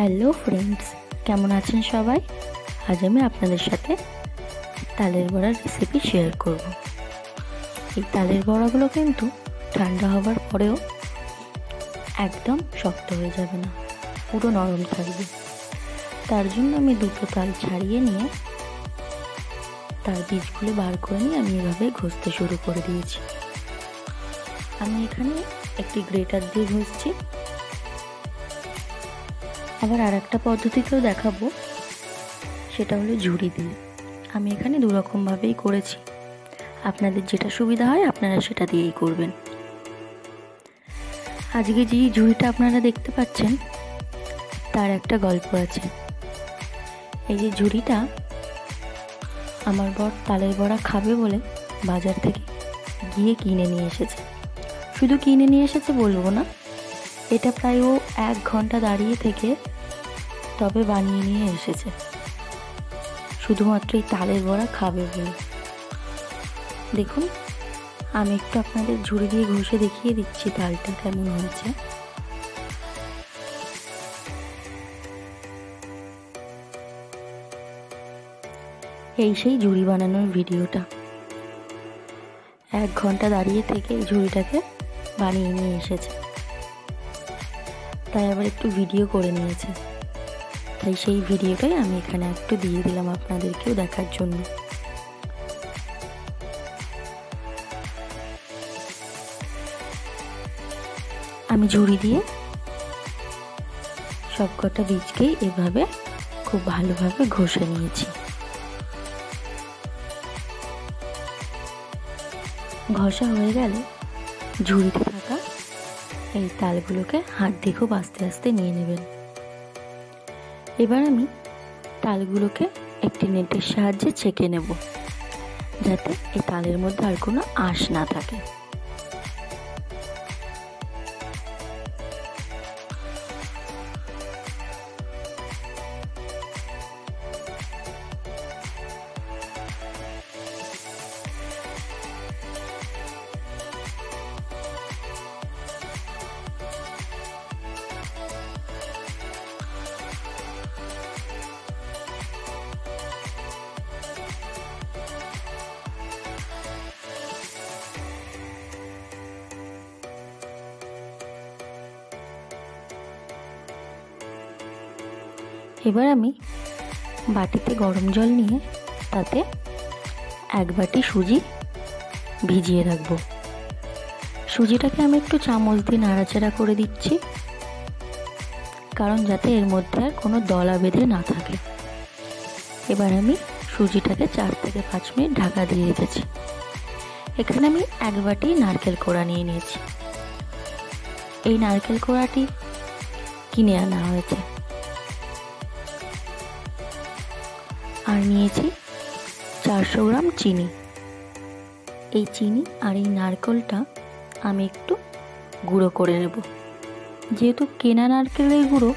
Hello friends, কেমন আছেন সবাই? আজ আমি আপনাদের সাথে তালের বড়ার রেসিপি শেয়ার করব। এই তালের বড়াগুলো কিন্তু ঠান্ডা হবার পরেও একদম শক্ত হয়ে যাবে না, পুরো নরম থাকবে। তার জন্য আমি দুটো তাল ছাড়িয়ে নিয়ে তার বীজগুলো বার করে নিয়ে আমি এভাবে ঘষতে শুরু করে দিয়েছি। আমি এখানে একটি গ্রেটার দিয়ে ঘষছি। আবার আর একটা পদ্ধতিতেও দেখাবো, সেটা হলো ঝুড়ি দিয়ে। আমি এখানে দুরকমভাবেই করেছি, আপনাদের যেটা সুবিধা হয় আপনারা সেটা দিয়েই করবেন। আজকে যে ঝুড়িটা আপনারা দেখতে পাচ্ছেন তার একটা গল্প আছে। এই যে ঝুড়িটা আমার বর তালের বড়া খাবে বলে বাজার থেকে গিয়ে কিনে নিয়ে এসেছে। শুধু কিনে নিয়ে এসেছে বলবো না, এটা প্রায় ও 1 ঘন্টা দাঁড়িয়ে থেকে তবে বানিয়ে নিয়ে এসেছে, শুধুমাত্র এই তালের বড়া খাবে বলে। দেখুন, আমি একটু আপনাদের ঝুড়ি দিয়ে ঘষে দেখিয়ে দিচ্ছি তালটা কেমন হয়েছে। এই সেই ঝুড়ি বানানোর ভিডিওটা। 1 ঘন্টা দাঁড়িয়ে থেকে এই ঝুড়িটাকে বানিয়ে নিয়ে এসেছে, তাই আবার একটু ভিডিও করে নিয়েছে। তাই সেই ভিডিওটাই আমি এখানে একটু দিয়ে দিলাম আপনাদেরকেও দেখার জন্য। আমি ঝুড়ি দিয়ে সবকটা বীজকেই এভাবে খুব ভালোভাবে ঘষে নিয়েছি। ঘষা হয়ে গেলে ঝুড়িতে থাকা এই তালগুলোকে হাত দিয়ে খুব আস্তে আস্তে নিয়ে নেবেন। এবার আমি তালগুলোকে একটি নেটের সাহায্যে ছেঁকে নেব, যাতে এই তালের মধ্যে আর কোনো আঁশ না থাকে। এবার আমি বাটিতে গরম জল নিয়ে তাতে 1 বাটি সুজি ভিজিয়ে রাখবো। সুজিটাকে আমি একটু চামচ দিয়ে নাড়াচাড়া করে দিচ্ছি, কারণ যাতে এর মধ্যে আর কোনো দলা বেঁধে না থাকে। এবার আমি সুজিটাকে 4 থেকে 5 মিনিট ঢাকা দিয়ে রেখেছি। এখানে আমি 1 বাটি নারকেল কোড়া নিয়ে নিয়েছি। এই নারকেল কোড়াটি কিনে আনা হয়েছে। আর নিয়েছি 400 গ্রাম চিনি। এই চিনি আর এই নারকেলটা আমি একটু গুঁড়ো করে নেব। যেহেতু কেনা নারকেলের গুঁড়ো,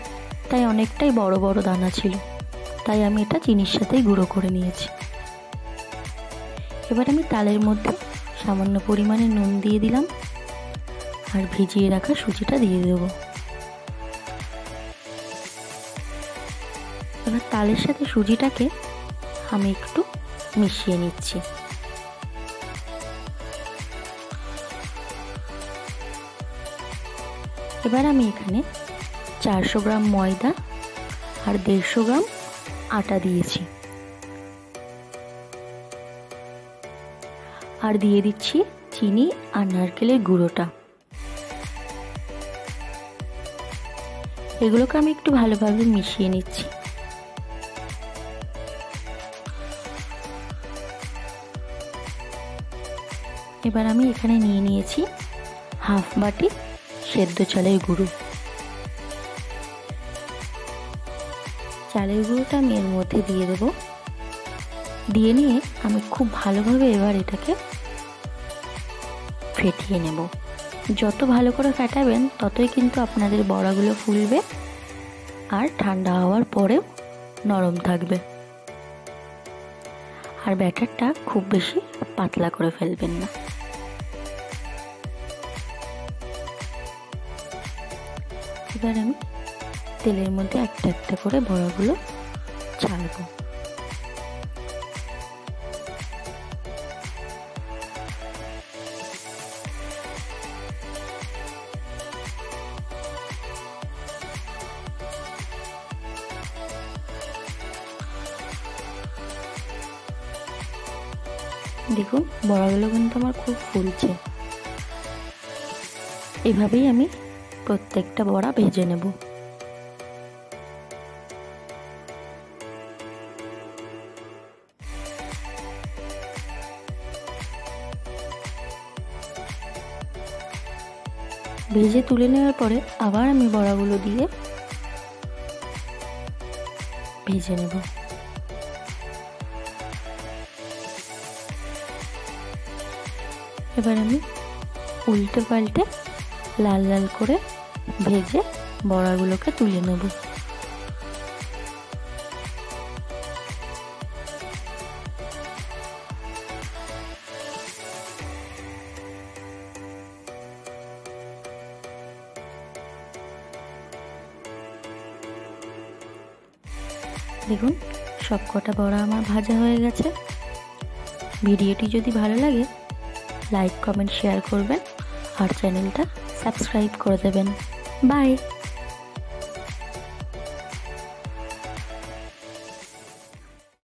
তাই অনেকটাই বড় বড় দানা ছিল, তাই আমি এটা চিনির সাথেই গুঁড়ো করে নিয়েছি। এবার আমি তালের মধ্যে সামান্য পরিমাণে নুন দিয়ে দিলাম, আর ভিজিয়ে রাখা সুজিটা দিয়ে দেবো। এবার তালের সাথে সুজিটাকে আমি একটু মিশিয়ে নিচ্ছি। এবার আমি এখানে 400 গ্রাম ময়দা আর 150 গ্রাম আটা দিয়েছি, আর দিয়ে দিচ্ছি চিনি আর নারকেলের গুঁড়োটা। এগুলোকে আমি একটু ভালোভাবে মিশিয়ে নিচ্ছি। এবার আমি এখানে নিয়ে নিয়েছি 1/2 বাটি সেদ্ধ চালের গুঁড়ো। চালের গুঁড়োটা আমি এর মধ্যে দিয়ে দেব। দিয়ে নিয়ে আমি খুব ভালোভাবে এবার এটাকে ফেটিয়ে নেব। যত ভালো করে ফেটাবেন ততই কিন্তু আপনাদের বড়াগুলো ফুলবে আর ঠান্ডা হওয়ার পরেও নরম থাকবে। আর ব্যাটারটা খুব বেশি পাতলা করে ফেলবেন না। এবার আমি তেলের মধ্যে একটা একটা করে বড়াগুলো ছাড়বো। দেখুন বড়াগুলো কিন্তু আমার খুব ফুলছে। এভাবেই আমি প্রত্যেকটা বড়া ভেজে নেব। ভেজে তুলে নেওয়ার পরে আবার আমি বড়াগুলো দিয়ে ভেজে নেব। এবার আমি উল্টে পাল্টে লাল লাল করে ভেজে বড়াগুলোকে তুলে নেব। দেখুন সব কটা বড়া আমার ভাজা হয়ে গেছে। ভিডিওটি যদি ভালো লাগে লাইক কমেন্ট শেয়ার করবেন আর চ্যানেলটা সাবস্ক্রাইব করে দেবেন। বাই।